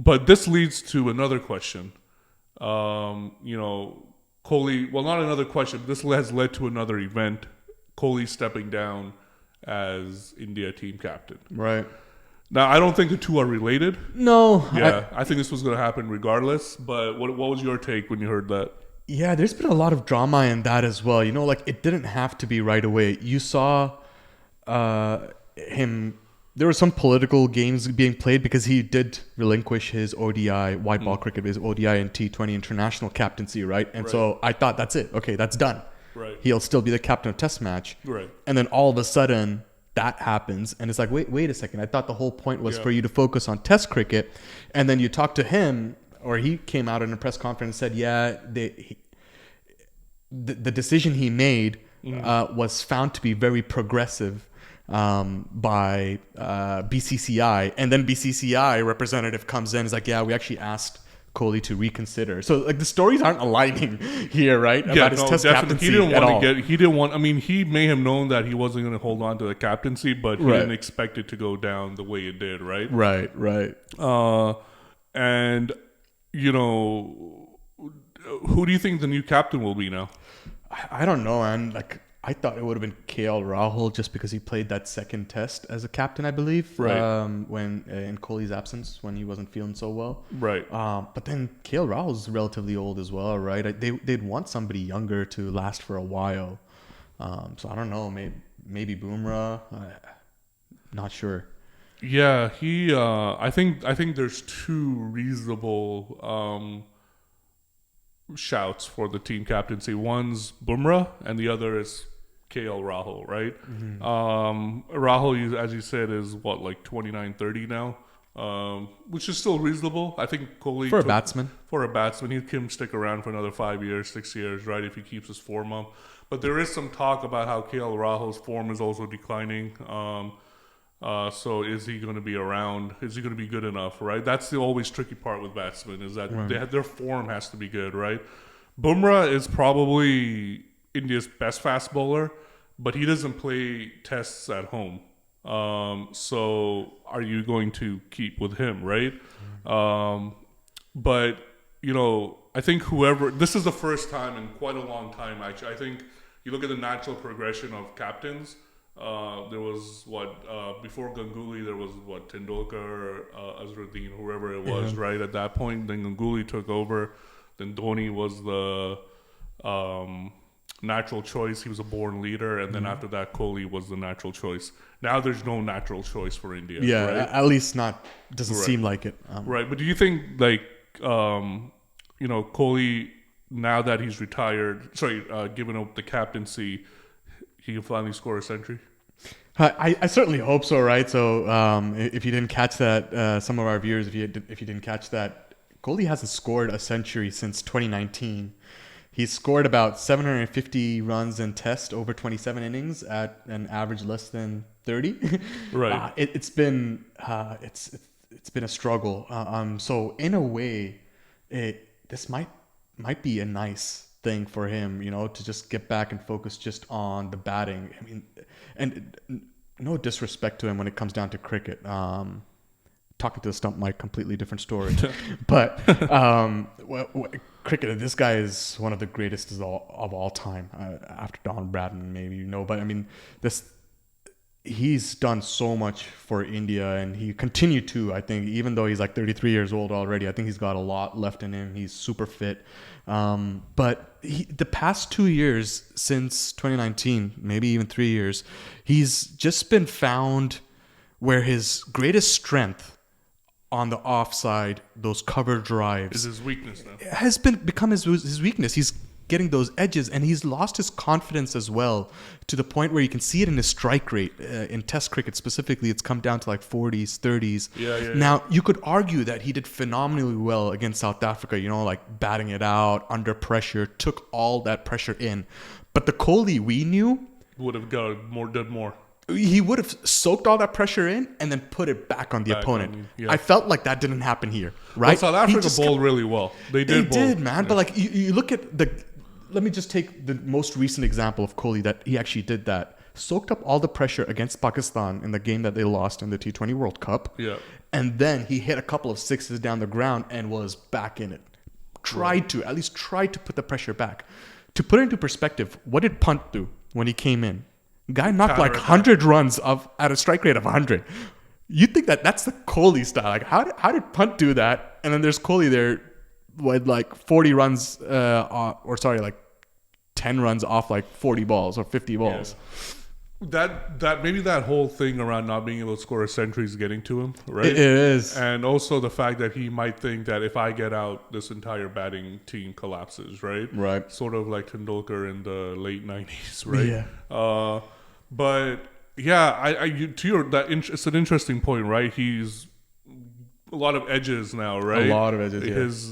But this leads to another question. Kohli. Well, not another question. But this has led to another event. Kohli stepping down as India team captain. Right. Now, I don't think the two are related. No. Yeah, I think this was going to happen regardless. But what was your take when you heard that? Yeah, there's been a lot of drama in that as well. Like it didn't have to be right away. You saw him. There were some political games being played because he did relinquish his ODI, white ball cricket, his ODI and T20 international captaincy, right? And so I thought, that's it. Okay, that's done. Right. He'll still be the captain of Test match. Right. And then all of a sudden, that happens. And it's like, wait a second. I thought the whole point was for you to focus on Test cricket. And then you talk to him, or he came out in a press conference and said, the decision he made was found to be very progressive by BCCI, and then BCCI representative comes in and is like, we actually asked Kohli to reconsider. So like the stories aren't aligning here, right? About his Test captaincy he didn't at all. He didn't want. I mean, he may have known that he wasn't going to hold on to the captaincy, but he didn't expect it to go down the way it did, right? Right. And who do you think the new captain will be now? I don't know, man. Like, I thought it would have been KL Rahul just because he played that second test as a captain, I believe. Right. When in Kohli's absence, when he wasn't feeling so well. Right. But then KL Rahul's relatively old as well, right? They'd want somebody younger to last for a while. So I don't know. Maybe Bumrah. Not sure. Yeah, he. I think there's two reasonable shouts for the team captaincy. One's Bumrah, and the other is KL Rahul, right? Mm-hmm. Rahul, as you said, is what, like 29, 30 now, which is still reasonable. I think Kohli for a batsman, he can stick around for another 5 years, 6 years, right? If he keeps his form up. But there is some talk about how KL Rahul's form is also declining. So is he going to be around? Is he going to be good enough, right? That's the always tricky part with batsmen, is that their form has to be good, right? Bumrah is probably India's best fast bowler, but he doesn't play tests at home. So are you going to keep with him, right? But, I think this is the first time in quite a long time, actually. I think you look at the natural progression of captains. There was before Ganguly, there was Tendulkar, Azharuddin, whoever it was, right? At that point, then Ganguly took over. Then Dhoni was the natural choice. He was a born leader, and then after that, Kohli was the natural choice. Now there's no natural choice for India. Yeah, right? At least not. Doesn't seem like it. Right, but do you think Kohli, now that he's retired, given up the captaincy, he can finally score a century? I certainly hope so, right? So if you didn't catch that, some of our viewers, if you didn't catch that, Kohli hasn't scored a century since 2019. He's scored about 750 runs in Test over 27 innings at an average less than 30. Right. It's been a struggle. So in a way, this might be a nice thing for him, to just get back and focus just on the batting. I mean, and no disrespect to him when it comes down to cricket. Talking to the stump mic, completely different story. But cricket, this guy is one of the greatest of all time, after Don Bradman, maybe But I mean, he's done so much for India, and he continued to. I think even though he's like 33 years old already, I think he's got a lot left in him. He's super fit. But the past 2 years since 2019, maybe even 3 years, he's just been found where his greatest strength on the offside, those cover drives, is his weakness now. Has become his weakness. He's getting those edges, and he's lost his confidence as well, to the point where you can see it in his strike rate. In Test cricket specifically, it's come down to like 40s, 30s. Now, you could argue that he did phenomenally well against South Africa, like batting it out, under pressure, took all that pressure in. But the Kohli we knew would have done more. He would have soaked all that pressure in and then put it back on the opponent. I felt like that didn't happen here, right? Well, South Africa bowled really well. They did, man. But like you look at let me just take the most recent example of Kohli that he actually did that. soaked up all the pressure against Pakistan in the game that they lost in the T20 World Cup. Yeah. And then he hit a couple of sixes down the ground and was back in it. At least tried to put the pressure back. To put it into perspective, what did Punt do when he came in? Guy knocked like 100 runs at a strike rate of 100. You think that's the Kohli style? Like how did Punt do that? And then there's Kohli there with like 40 runs, like 10 runs off like 40 balls or 50 balls. Yeah. That maybe that whole thing around not being able to score a century is getting to him, right? It is. And also the fact that he might think that if I get out, this entire batting team collapses, right? Right. Sort of like Tendulkar in the late 90s, right? Yeah. But yeah, it's an interesting point, right? He's a lot of edges now, right? A lot of edges, yeah. His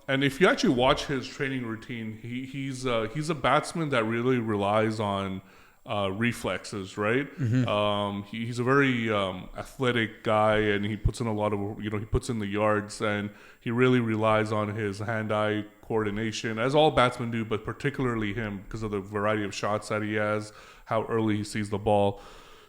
and if you actually watch his training routine, he's a batsman that really relies on reflexes, right? Mm-hmm. He's a very athletic guy, and he puts in a lot of, he puts in the yards, and he really relies on his hand-eye coordination, as all batsmen do, but particularly him because of the variety of shots that he has, how early he sees the ball.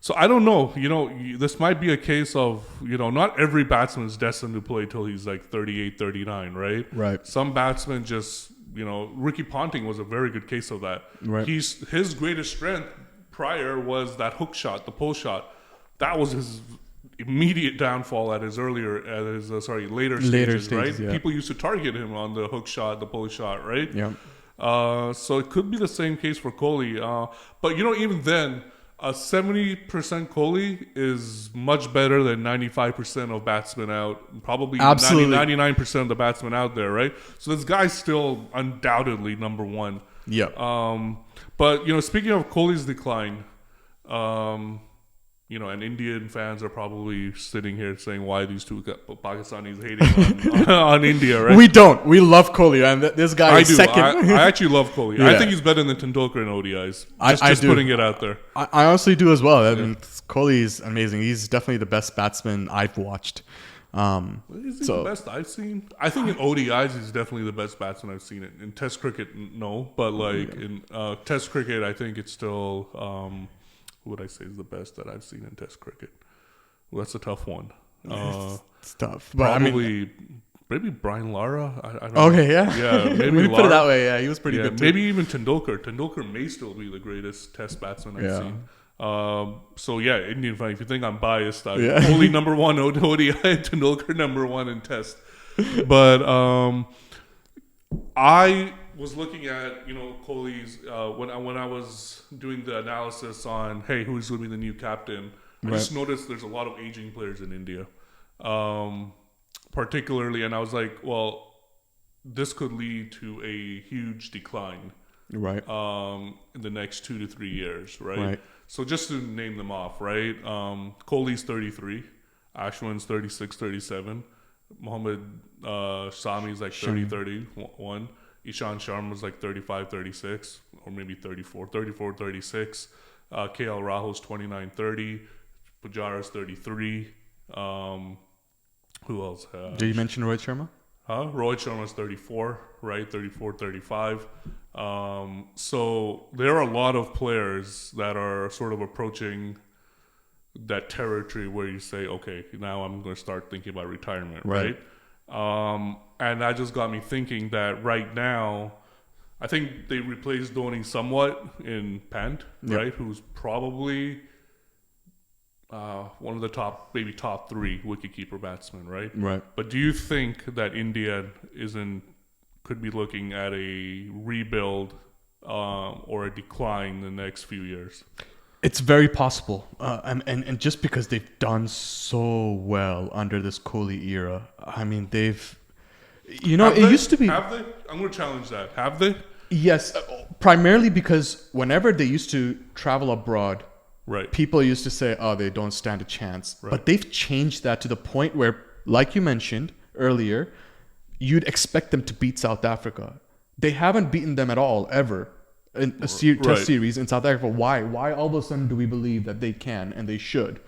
So I don't know, this might be a case of, not every batsman is destined to play till he's like 38, 39, right? Right. Some batsmen just, Ricky Ponting was a very good case of that. Right. His greatest strength prior was that hook shot, the pull shot. That was his immediate downfall at his later stages, right? Yeah. People used to target him on the hook shot, the pull shot, right? Yeah. So it could be the same case for Kohli. But even then, 70% Kohli is much better than 95% of batsmen out. Probably 99% of the batsmen out there, right? So this guy's still undoubtedly number one. Yeah. But speaking of Kohli's decline, and Indian fans are probably sitting here saying why these two Pakistanis hating on India, right? We don't. We love Kohli, and this guy is second. I actually love Kohli. Yeah. I think he's better than Tendulkar in ODIs. Just putting it out there. I honestly do as well. I mean, Kohli is amazing. He's definitely the best batsman I've watched. Is he the best I've seen? I think in ODIs he's definitely the best batsman I've seen. In Test cricket, no. But in Test cricket, I think it's still... who would I say is the best that I've seen in Test cricket? Well, that's a tough one. It's tough. But probably, maybe Brian Lara. I don't know. Okay, yeah. Yeah, maybe we put it that way. Yeah, he was pretty good too. Maybe even Tendulkar. Tendulkar may still be the greatest Test batsman I've seen. So yeah, Indian fan. If you think I'm biased, only number one ODI, Tendulkar number one in Test. But I was looking at Kohli's when I was doing the analysis on who's going to be the new captain. I just noticed there's a lot of aging players in India, particularly, and I was like, well, this could lead to a huge decline, right? In the next 2 to 3 years, right? So just to name them off, right? Kohli's 33, Ashwin's 36, 37, Mohammad Sami's like 30, 31. Ishan Sharma's like 35, 36, or maybe 34, 36. KL Rahul's 29, 30. Pujara's 33. Who else? Did you mention Rohit Sharma? Rohit Sharma's 34, right? 34, 35. So there are a lot of players that are sort of approaching that territory where you say, okay, now I'm going to start thinking about retirement, right? And that just got me thinking that right now, I think they replaced Dhoni somewhat in Pant, right? Who's probably one of the top 3 wicketkeeper batsmen, right? Right. But do you think that India could be looking at a rebuild or a decline in the next few years? It's very possible, and just because they've done so well under this Kohli era, I mean, they've, used to be. Have they? I'm going to challenge that. Have they? Yes, primarily because whenever they used to travel abroad, right, people used to say, "Oh, they don't stand a chance." Right. But they've changed that to the point where, like you mentioned earlier, you'd expect them to beat South Africa. They haven't beaten them at all ever. In a test series in South Africa. Why all of a sudden do we believe that they can and they should?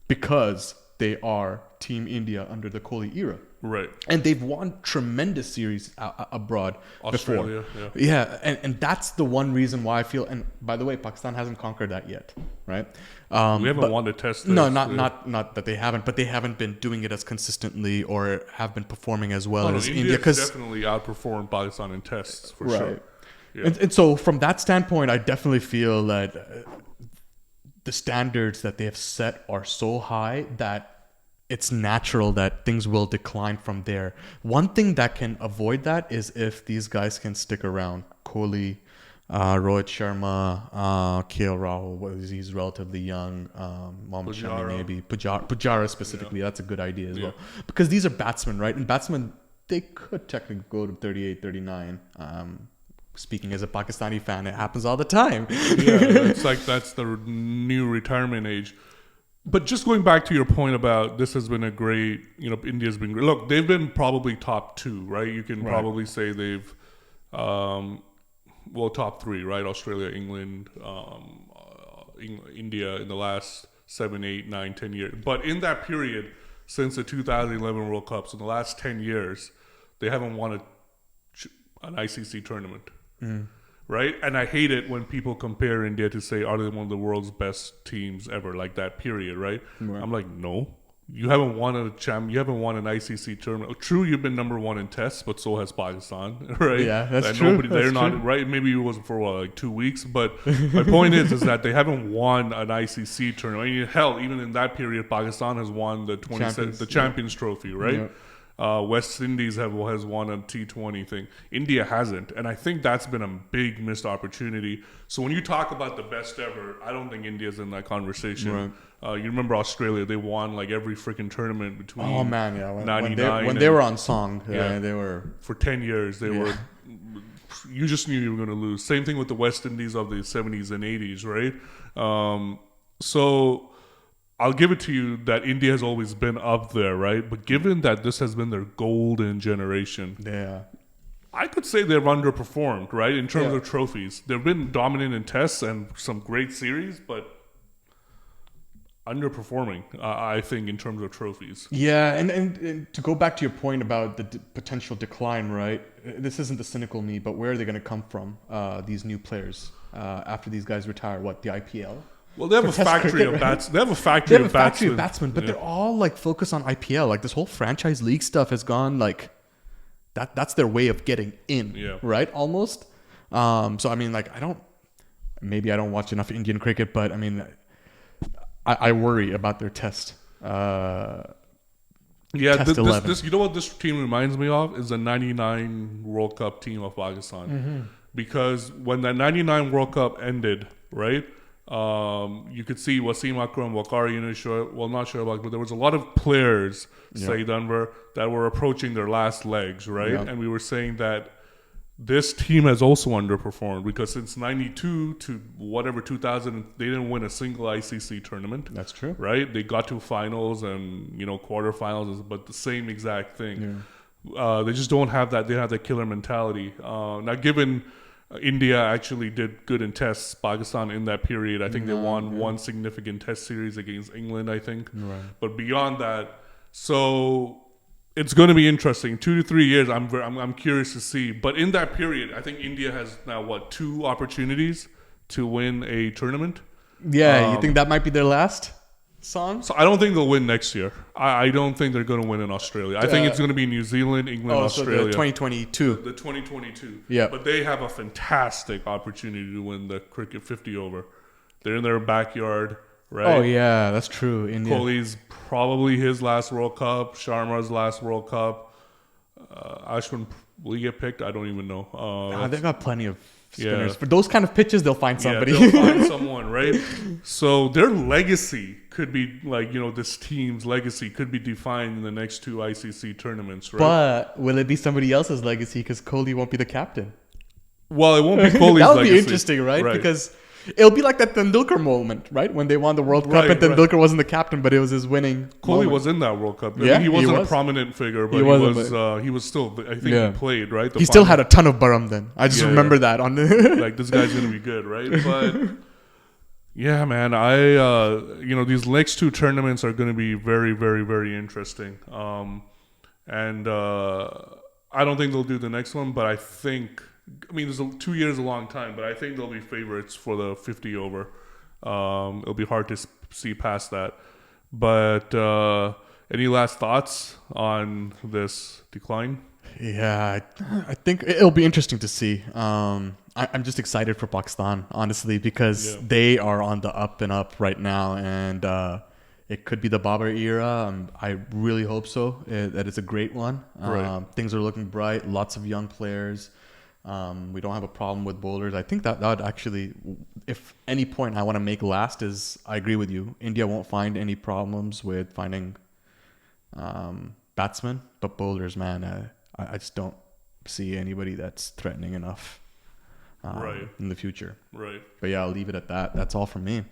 Because they are Team India under the Kohli era. Right. And they've won tremendous series abroad Australia, before. Yeah, and that's the one reason why I feel. And by the way, Pakistan hasn't conquered that yet, right? We haven't won a test. No, not that they haven't, but they haven't been doing it as consistently or have been performing as well as India. Because definitely outperformed Pakistan in tests for sure. Yeah. And so from that standpoint, I definitely feel that the standards that they have set are so high that it's natural that things will decline from there. One thing that can avoid that is if these guys can stick around. Kohli, Rohit Sharma, KL Rahul, he's relatively young. Mohammad Shami maybe. Pujara specifically, that's a good idea as well. Because these are batsmen, right? And batsmen, they could technically go to 38, 39. Speaking as a Pakistani fan, it happens all the time. It's like that's the new retirement age. But just going back to your point about this has been a great, India's been great. Look, they've been probably top two, right? You can probably say they've, top three, right? Australia, England, India in the last 7, 8, 9, 10 years. But in that period, since the 2011 World Cup, so in the last 10 years, they haven't won an ICC tournament. Right? And I hate it when people compare India to say, are they one of the world's best teams ever? Like that period, right? I'm like, no. You haven't won you haven't won an ICC tournament. True, you've been number one in tests, but so has Pakistan, right? Yeah, that's true. They're not, right? Maybe it wasn't for like 2 weeks, but my point is that they haven't won an ICC tournament. I mean, hell, even in that period, Pakistan has won the Champions Trophy, right? Yeah. West Indies has won a T20 thing. India hasn't, and I think that's been a big missed opportunity. So when you talk about the best ever, I don't think India's in that conversation. Right. You remember Australia? They won like every freaking tournament between. Oh man, yeah. 99 when they were on song, they were for 10 years. They were. You just knew you were going to lose. Same thing with the West Indies of the 70s and 80s, right? So. I'll give it to you that India has always been up there, right? But given that this has been their golden generation, I could say they've underperformed, right? In terms of trophies. They've been dominant in tests and some great series, but underperforming, I think, in terms of trophies. Yeah, and to go back to your point about the potential decline, right? This isn't the cynical me, but where are they going to come from, these new players, after these guys retire? What, the IPL? Well, they have a factory of batsmen. They have a factory of batsmen, but they're all like focused on IPL. Like this whole franchise league stuff has gone like that. That's their way of getting in, right? Almost. So I mean, like I don't watch enough Indian cricket, but I mean, I worry about their test. Test 11. This you know what this team reminds me of is the '99 World Cup team of Pakistan, because when that '99 World Cup ended, right? You could see Wasim Akram, Waqar not Shoaib, but there was a lot of players, Saeed Anwar, that were approaching their last legs, right? Yeah. And we were saying that this team has also underperformed because since 92 to whatever 2000, they didn't win a single ICC tournament. That's true. Right? They got to finals and, quarterfinals, but the same exact thing. Yeah. They just don't have that. They have that killer mentality. Now, given... India actually did good in tests. Pakistan in that period, I think they won one significant test series against England, I think. Right. But beyond that, so it's going to be interesting. 2 to 3 years, I'm curious to see. But in that period, I think India has now 2 opportunities to win a tournament. Yeah, you think that might be their last song? So I don't think they'll win next year. I don't think they're going to win in Australia. I think it's going to be New Zealand, England, Australia. So the 2022. The 2022. Yeah. But they have a fantastic opportunity to win the cricket 50 over. They're in their backyard, right? Oh, yeah, that's true. India. Kohli's probably his last World Cup. Sharma's last World Cup. Ashwin, will he get picked? I don't even know. They've got plenty of spinners. For those kind of pitches, they'll find somebody. Yeah, they'll find someone, right? So their legacy could be this team's legacy could be defined in the next 2 ICC tournaments, right? But will it be somebody else's legacy because Kohli won't be the captain? Well, it won't be Kohli's That would legacy. be interesting, right? Because it'll be like that Tendulkar moment, right? When they won the World Cup and Tendulkar wasn't the captain, but it was his winning Kohli moment. was in that World Cup. Yeah, he wasn't a prominent figure, but he was still, I think he played, right? He still had a ton of baram then. I just remember that. Like, this guy's going to be good, right? But Yeah, man. These next two tournaments are going to be very, very, very interesting. And I don't think they'll do the next one, but I think, I mean, 2 years a long time, but I think they'll be favorites for the 50 over. It'll be hard to see past that. But any last thoughts on this decline? Yeah, I think it'll be interesting to see. I'm just excited for Pakistan, honestly, because Yeah. they are on the up and up right now, and it could be the Babar era. I really hope so. That it's a great one. Right. Things are looking bright. Lots of young players. We don't have a problem with bowlers. I think that would actually, if any point I want to make last is, I agree with you. India won't find any problems with finding batsmen, but bowlers, man, I just don't see anybody that's threatening enough Right. in the future. Right. But yeah, I'll leave it at that. That's all from me.